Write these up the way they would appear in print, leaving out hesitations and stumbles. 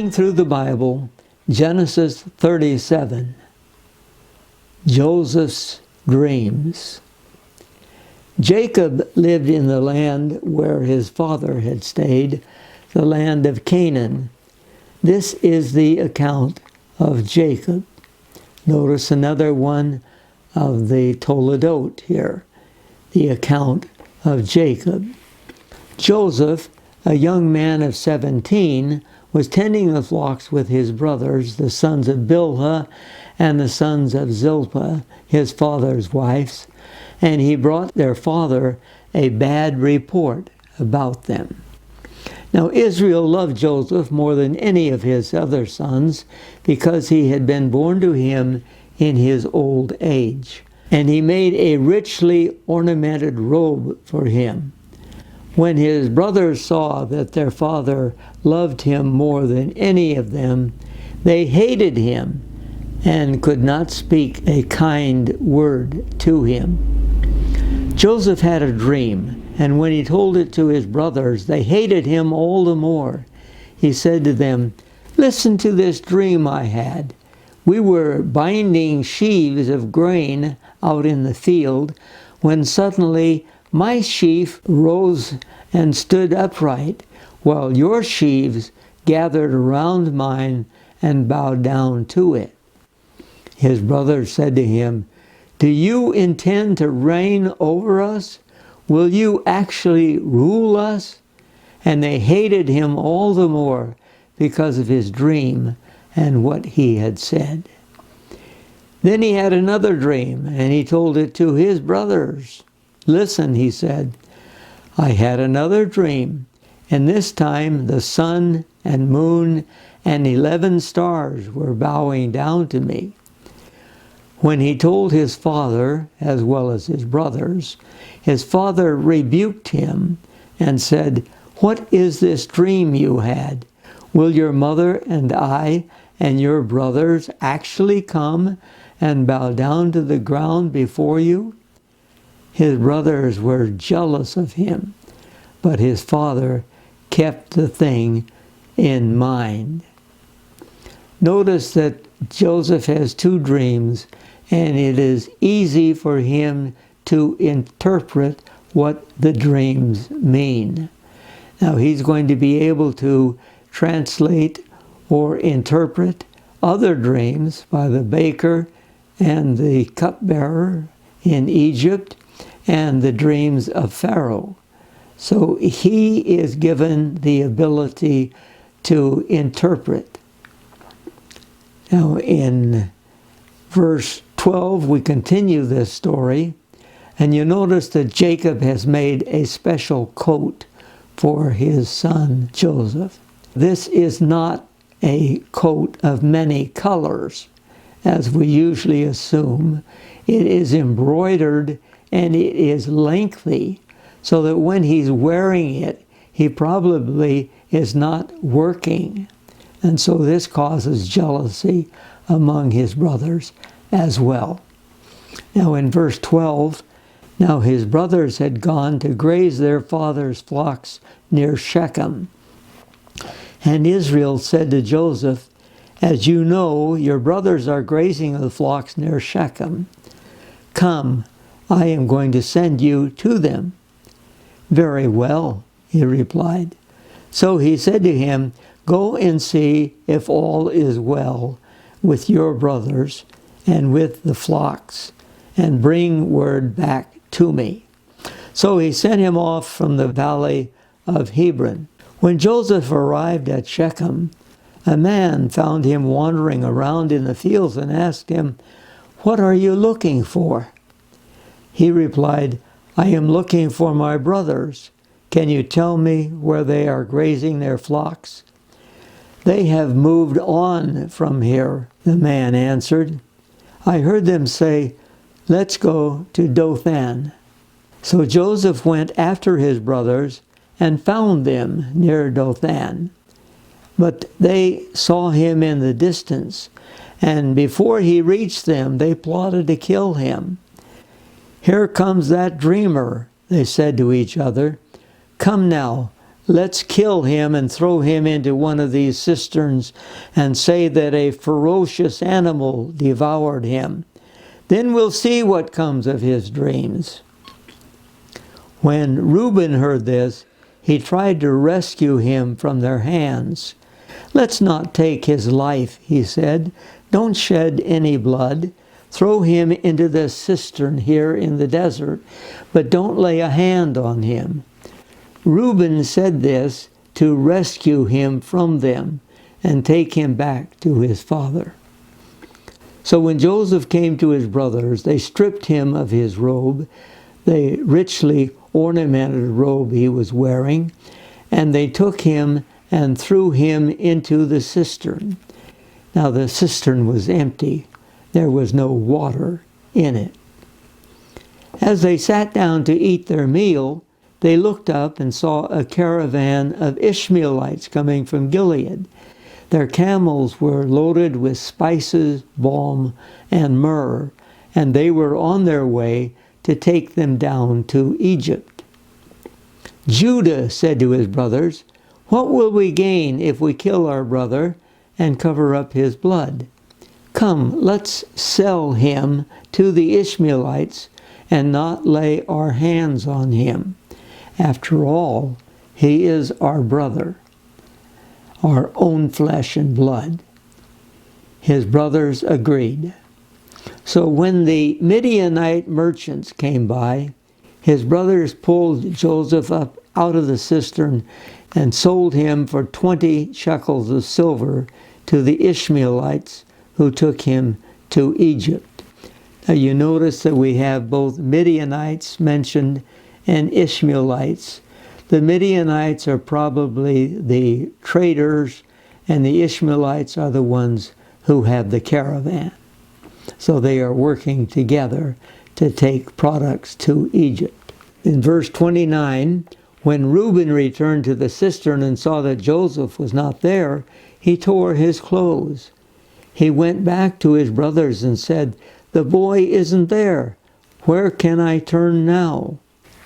Reading through the Bible, Genesis 37, Joseph's dreams. Jacob lived in the land where his father had stayed, the land of Canaan. This is the account of Jacob. Notice another one of the Toledot here, the account of Jacob. Joseph, a young man of 17, was tending the flocks with his brothers, the sons of Bilhah and the sons of Zilpah, his father's wives, and he brought their father a bad report about them. Now Israel loved Joseph more than any of his other sons, because he had been born to him in his old age, and he made a richly ornamented robe for him. When his brothers saw that their father loved him more than any of them, they hated him and could not speak a kind word to him. Joseph had a dream, and when he told it to his brothers, they hated him all the more. He said to them, "Listen to this dream I had. We were binding sheaves of grain out in the field, when suddenly my sheaf rose and stood upright, while your sheaves gathered around mine and bowed down to it." His brothers said to him, "Do you intend to reign over us? Will you actually rule us?" And they hated him all the more because of his dream and what he had said. Then he had another dream, and he told it to his brothers. "Listen," he said, "I had another dream, and this time the sun and moon and 11 stars were bowing down to me." When he told his father, as well as his brothers, his father rebuked him and said, "What is this dream you had? Will your mother and I and your brothers actually come and bow down to the ground before you?" His brothers were jealous of him, but his father kept the thing in mind. Notice that Joseph has 2 dreams, and it is easy for him to interpret what the dreams mean. Now he's going to be able to translate or interpret other dreams by the baker and the cupbearer in Egypt, and the dreams of Pharaoh. So he is given the ability to interpret. Now in verse 12 we continue this story, and you notice that Jacob has made a special coat for his son Joseph. This is not a coat of many colors, as we usually assume. It is embroidered and it is lengthy, so that when he's wearing it, he probably is not working. And so this causes jealousy among his brothers as well. Now in verse 12, now his brothers had gone to graze their father's flocks near Shechem. And Israel said to Joseph, "As you know, your brothers are grazing the flocks near Shechem. Come, I am going to send you to them." "Very well," he replied. So he said to him, "Go and see if all is well with your brothers and with the flocks, and bring word back to me." So he sent him off from the valley of Hebron. When Joseph arrived at Shechem, a man found him wandering around in the fields and asked him, "What are you looking for?" He replied, "I am looking for my brothers. Can you tell me where they are grazing their flocks?" "They have moved on from here," the man answered. "I heard them say, 'Let's go to Dothan.'" So Joseph went after his brothers and found them near Dothan. But they saw him in the distance, and before he reached them, they plotted to kill him. "Here comes that dreamer," they said to each other. "Come now, Let's kill him and throw him into one of these cisterns and say that a ferocious animal devoured him. Then we'll see what comes of his dreams." When Reuben heard this, he tried to rescue him from their hands. "Let's not take his life," he said. "Don't shed any blood. Throw him into the cistern here in the desert, but don't lay a hand on him." Reuben said this to rescue him from them and take him back to his father. So when Joseph came to his brothers, they stripped him of his robe, the richly ornamented robe he was wearing, and they took him and threw him into the cistern. Now the cistern was empty. There was no water in it. As they sat down to eat their meal, they looked up and saw a caravan of Ishmaelites coming from Gilead. Their camels were loaded with spices, balm, and myrrh, and they were on their way to take them down to Egypt. Judah said to his brothers, "What will we gain if we kill our brother and cover up his blood? Come, let's sell him to the Ishmaelites and not lay our hands on him. After all, he is our brother, our own flesh and blood." His brothers agreed. So when the Midianite merchants came by, his brothers pulled Joseph up out of the cistern and sold him for 20 shekels of silver to the Ishmaelites, who took him to Egypt. Now you notice that we have both Midianites mentioned and Ishmaelites. The Midianites are probably the traders, and the Ishmaelites are the ones who have the caravan. So they are working together to take products to Egypt. In verse 29, when Reuben returned to the cistern and saw that Joseph was not there, he tore his clothes. He went back to his brothers and said, "The boy isn't there. Where can I turn now?"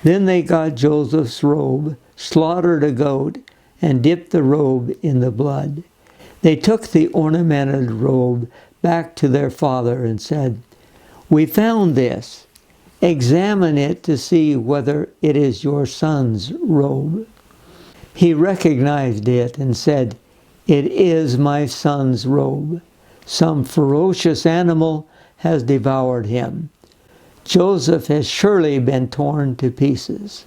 Then they got Joseph's robe, slaughtered a goat, and dipped the robe in the blood. They took the ornamented robe back to their father and said, "We found this. Examine it to see whether it is your son's robe." He recognized it and said, "It is my son's robe. Some ferocious animal has devoured him. Joseph has surely been torn to pieces."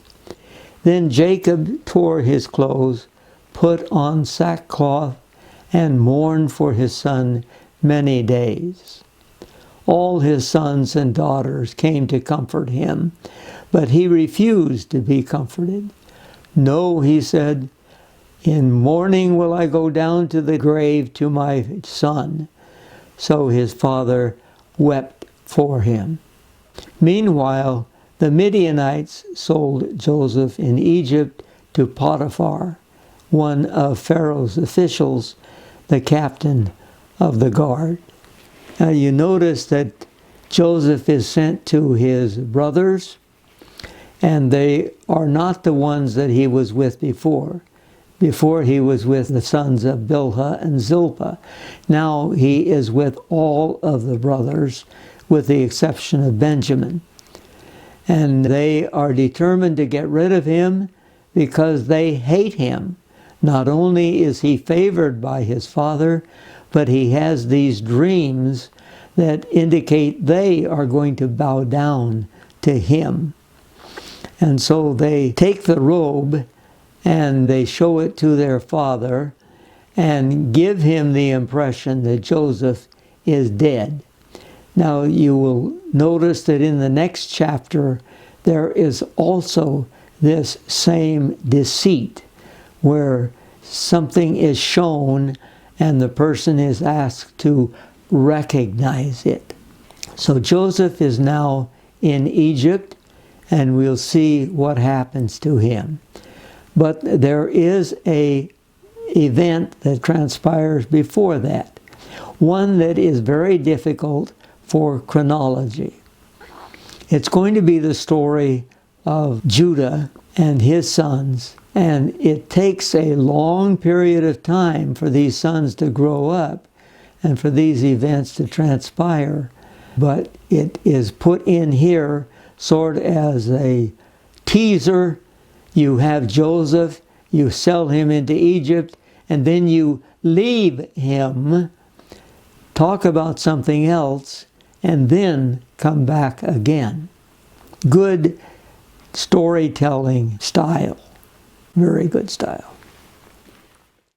Then Jacob tore his clothes, put on sackcloth, and mourned for his son many days. All his sons and daughters came to comfort him, but he refused to be comforted. "No," he said, "in mourning will I go down to the grave to my son." So his father wept for him. Meanwhile, the Midianites sold Joseph in Egypt to Potiphar, one of Pharaoh's officials, the captain of the guard. Now you notice that Joseph is sent to his brothers, and they are not the ones that he was with before. Before he was with the sons of Bilhah and Zilpah. Now he is with all of the brothers, with the exception of Benjamin. And they are determined to get rid of him because they hate him. Not only is he favored by his father, but he has these dreams that indicate they are going to bow down to him. And so they take the robe and they show it to their father and give him the impression that Joseph is dead. Now you will notice that in the next chapter there is also this same deceit where something is shown and the person is asked to recognize it. So Joseph is now in Egypt, and we'll see what happens to him. But there is an event that transpires before that, one that is very difficult for chronology. It's going to be the story of Judah and his sons And it takes a long period of time for these sons to grow up and for these events to transpire. But it is put in here sort of as a teaser. You have Joseph, you sell him into Egypt, and then you leave him, talk about something else, and then come back again. Good storytelling style. Very good style.